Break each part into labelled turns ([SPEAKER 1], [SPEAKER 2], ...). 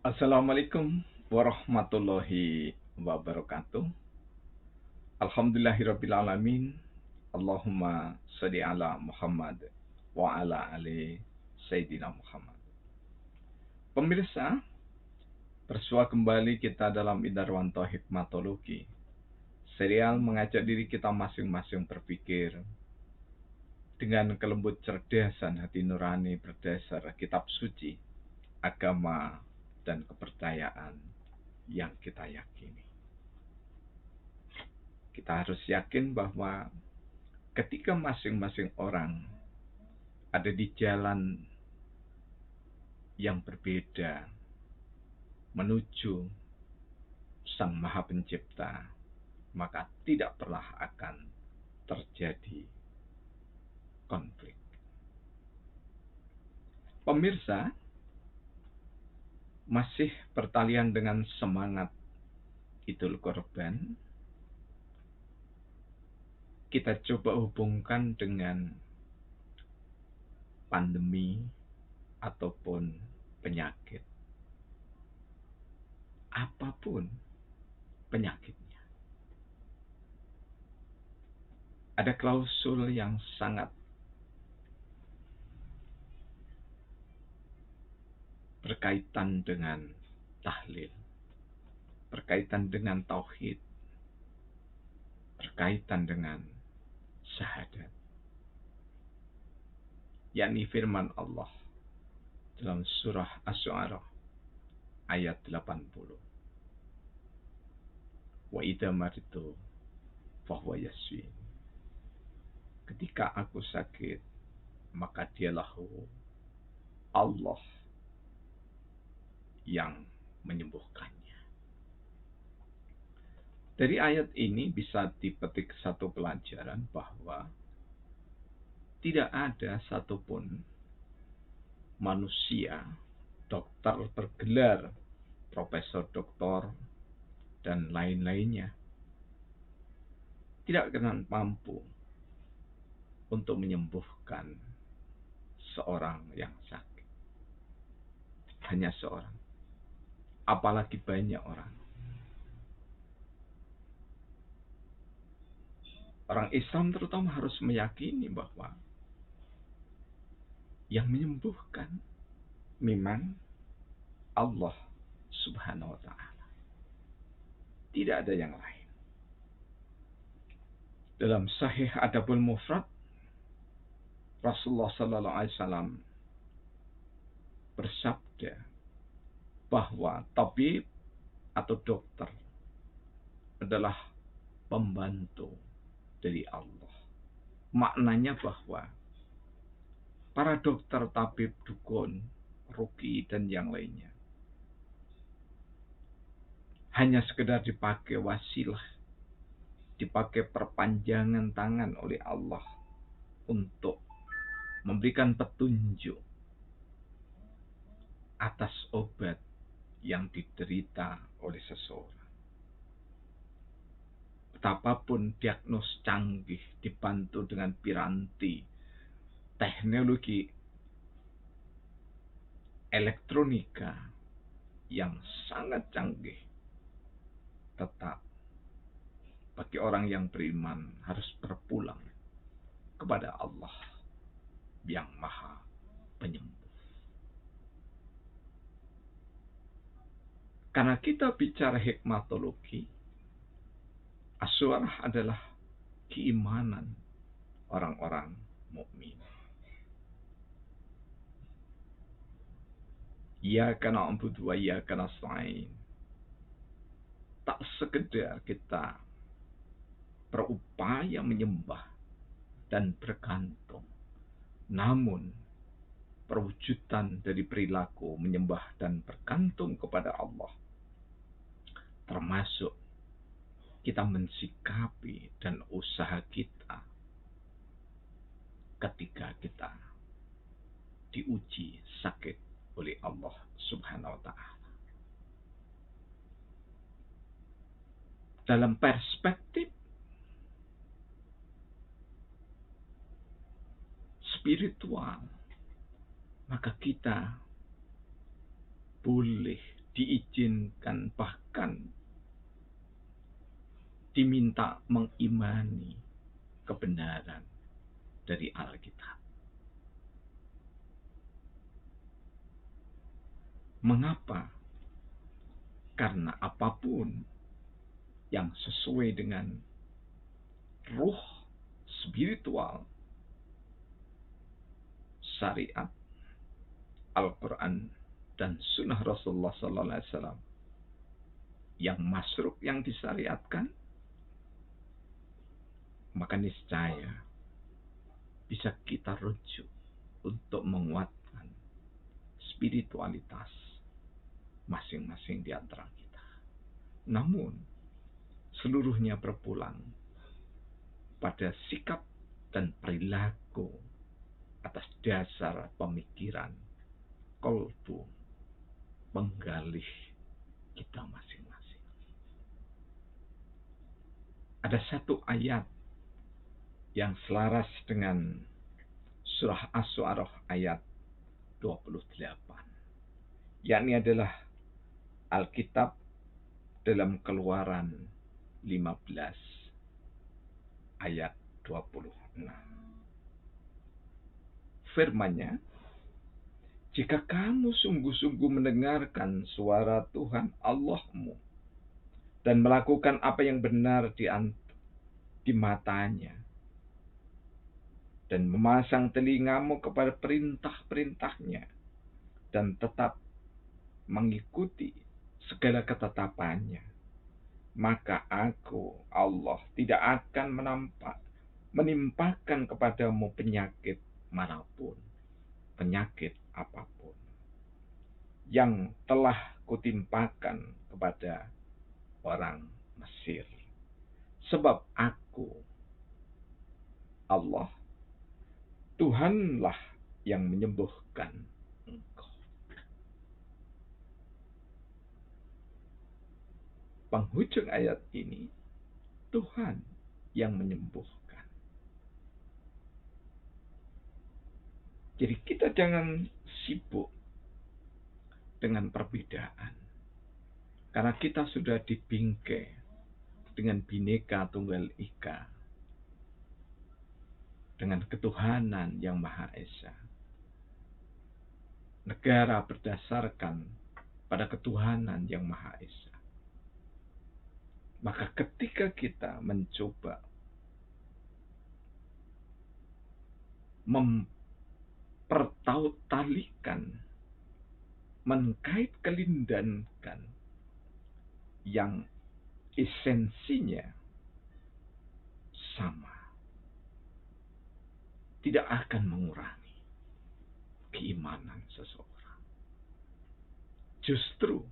[SPEAKER 1] Assalamualaikum warahmatullahi wabarakatuh. Alhamdulillahirrabbilalamin. Allahumma sholli ala Muhammad wa ala ali Sayyidina Muhammad. Pemirsa, bersua kembali kita dalam Idarwanto Hikmatologi. Serial mengajak diri kita masing-masing berpikir dengan kelembut cerdasan hati nurani berdasar kitab suci, agama, dan kepercayaan yang kita yakini. Kita harus yakin bahwa ketika masing-masing orang ada di jalan yang berbeda menuju Sang Maha Pencipta, maka tidak pernah akan terjadi konflik. Pemirsa, masih pertalian dengan semangat Idul Kurban, kita coba hubungkan dengan pandemi ataupun penyakit. Apapun penyakitnya. Ada klausul yang sangat berkaitan dengan tahlil, berkaitan dengan tauhid, berkaitan dengan syahadat. Yakni firman Allah dalam surah Asy-Syu'ara ayat 80. Wa idza maritu fahuwa yashfin. Ketika aku sakit, maka dialah Allah yang menyembuhkannya. Dari ayat ini bisa dipetik satu pelajaran bahwa tidak ada satupun manusia, dokter bergelar, profesor doktor, dan lain-lainnya, tidak akan mampu untuk menyembuhkan seorang yang sakit. Hanya seorang. Apalagi banyak orang. Orang Islam terutama harus meyakini bahwa yang menyembuhkan memang Allah Subhanahu wa Ta'ala. Tidak ada yang lain. Dalam Sahih Adabul Mufrad, Rasulullah Sallallahu Alaihi Wasallam bersabda bahwa tabib atau dokter adalah pembantu dari Allah. Maknanya bahwa para dokter, tabib, dukun, ruqi, dan yang lainnya hanya sekedar dipakai wasilah, dipakai perpanjangan tangan oleh Allah untuk memberikan petunjuk atas obat yang diderita oleh seseorang. Betapapun diagnos canggih dibantu dengan piranti teknologi elektronika yang sangat canggih, tetap bagi orang yang beriman harus berpulang kepada Allah yang Maha Penyembuh. Karena kita bicara hikmatologi, Asy-Syu'ara adalah keimanan orang-orang mukmin. Iyyaka na'budu wa iyyaka nasta'in. Tak sekedar kita berupaya menyembah dan bergantung, namun perwujudan dari perilaku menyembah dan bergantung kepada Allah, termasuk kita mensikapi dan usaha kita ketika kita diuji sakit oleh Allah Subhanahu wa Ta'ala. Dalam perspektif spiritual, maka kita boleh diizinkan, bahkan diminta mengimani kebenaran dari Alkitab. Mengapa? Karena apapun yang sesuai dengan ruh spiritual, syariat, Al-Quran, dan sunnah Rasulullah SAW yang masruk, yang disyariatkan, maka niscaya bisa kita rujuk untuk menguatkan spiritualitas masing-masing di antara kita. Namun, seluruhnya berpulang pada sikap dan perilaku atas dasar pemikiran kolbu penggalih kita masing-masing. Ada satu ayat yang selaras dengan surah Asy-Syu'ara ayat 28, yakni adalah Alkitab dalam Keluaran 15 ayat 26. Firman-Nya, jika kamu sungguh-sungguh mendengarkan suara Tuhan Allahmu dan melakukan apa yang benar di matanya, dan memasang telingamu kepada perintah-perintahnya, dan tetap mengikuti segala ketetapannya, maka aku, Allah, tidak akan menimpakan kepadamu penyakit manapun, penyakit apapun yang telah kutimpakan kepada orang Mesir. Sebab aku, Allah, Tuhanlah yang menyembuhkan engkau. Penghujung ayat ini, Tuhan yang menyembuhkan. Jadi kita jangan sibuk dengan perbedaan, karena kita sudah dibingkai dengan Bhinneka Tunggal Ika, dengan ketuhanan yang Maha Esa. Negara berdasarkan pada ketuhanan yang Maha Esa. Maka ketika kita mencoba mempertautalikan, mengkait kelindankan yang esensinya sama, tidak akan mengurangi keimanan seseorang. Justru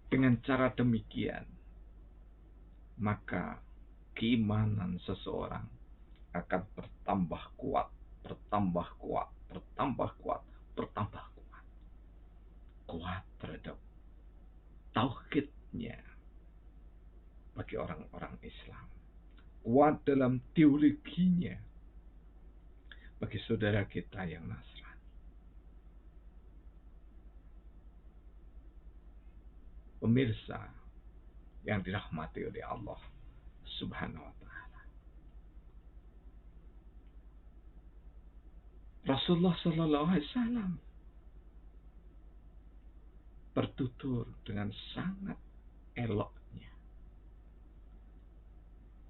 [SPEAKER 1] dengan cara demikian, maka keimanan seseorang akan bertambah kuat, bertambah kuat, bertambah kuat, bertambah kuat. Kuat terhadap tauhidnya bagi orang-orang Islam. Kuat dalam teologinya bagi saudara kita yang Nasrani. Pemirsa yang dirahmati oleh Allah Subhanahu wa Ta'ala, Rasulullah Sallallahu Alaihi Wasallam bertutur dengan sangat eloknya,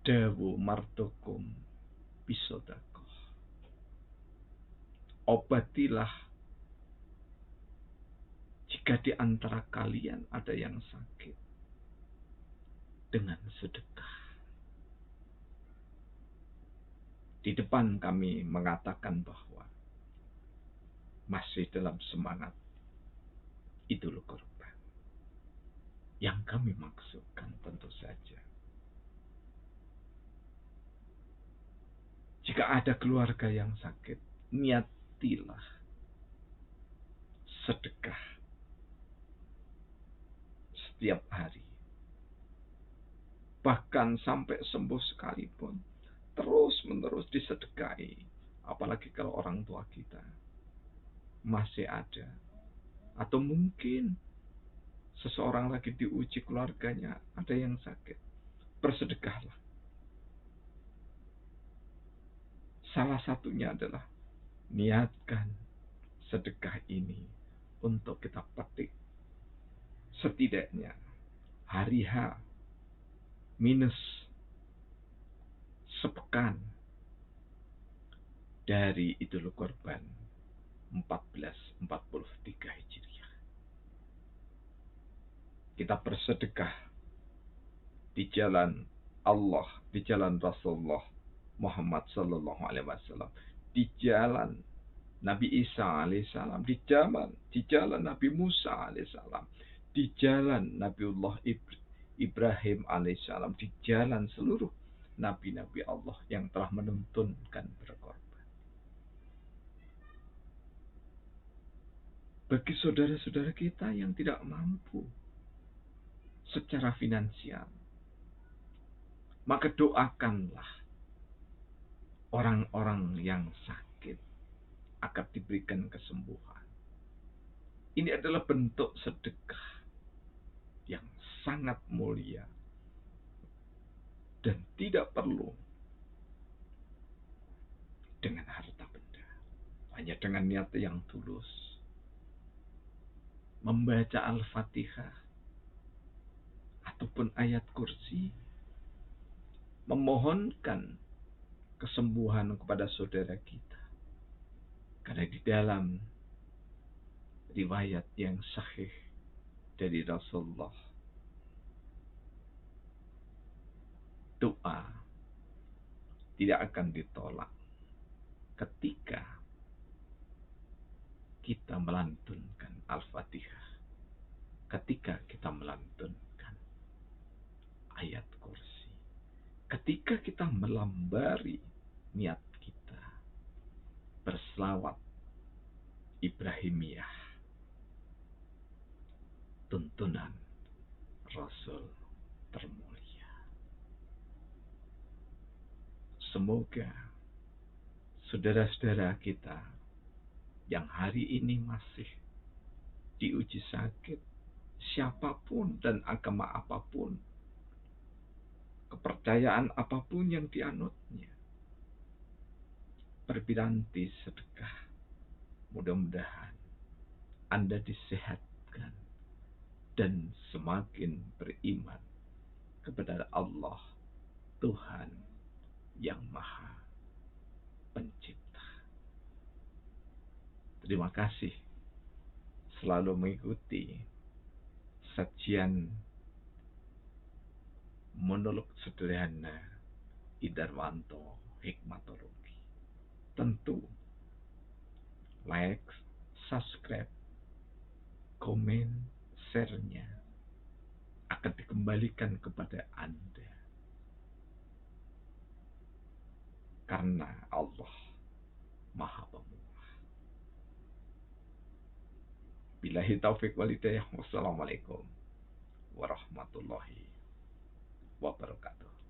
[SPEAKER 1] dawu martukum bisodakoh, obatilah jika di antara kalian ada yang sakit dengan sedekah. Di depan kami mengatakan bahwa masih dalam semangat Idul Kurban. Yang kami maksudkan tentu saja, jika ada keluarga yang sakit, niatilah sedekah setiap hari. Bahkan sampai sembuh sekalipun, terus-menerus disedekahi. Apalagi kalau orang tua kita masih ada, atau mungkin seseorang lagi diuji keluarganya, ada yang sakit, bersedekahlah. Salah satunya adalah niatkan sedekah ini untuk kita petik setidaknya hari H minus sepekan dari Idul Kurban 1443 Hijriah. Kita bersedekah di jalan Allah, di jalan Rasulullah Muhammad sallallahu alaihi wasallam, di jalan Nabi Isa alaihissalam, di jalan Nabi Musa alaihissalam, di jalan Nabiullah Ibrahim alaihissalam, di jalan seluruh nabi-nabi Allah yang telah menuntunkan berkorban. Bagi saudara-saudara kita yang tidak mampu secara finansial, maka doakanlah orang-orang yang sakit akan diberikan kesembuhan. Ini adalah bentuk sedekah yang sangat mulia dan tidak perlu dengan harta benda, hanya dengan niat yang tulus, membaca Al-Fatihah ataupun ayat kursi, memohonkan kesembuhan kepada saudara kita. Karena di dalam riwayat yang sahih dari Rasulullah, doa tidak akan ditolak ketika kita melantunkan Al-Fatihah, ketika kita melantunkan ayat kursi, ketika kita melambari niat kita berselawat Ibrahimiyah, tuntunan Rasul termulia. Semoga saudara-saudara kita yang hari ini masih diuji sakit, siapapun dan agama apapun, kepercayaan apapun yang dianutnya, berpiranti sedekah. Mudah-mudahan Anda disehatkan dan semakin beriman kepada Allah, Tuhan yang Maha Pencipta. Terima kasih selalu mengikuti sajian monolog sederhana Idarwanto Hikmatologi. Tentu like, subscribe, komen, share-nya akan dikembalikan kepada Anda. Karena Allah Maha Pemurah. Billahi taufiq wal hidayah. Wassalamualaikum warahmatullahi wabarakatuh.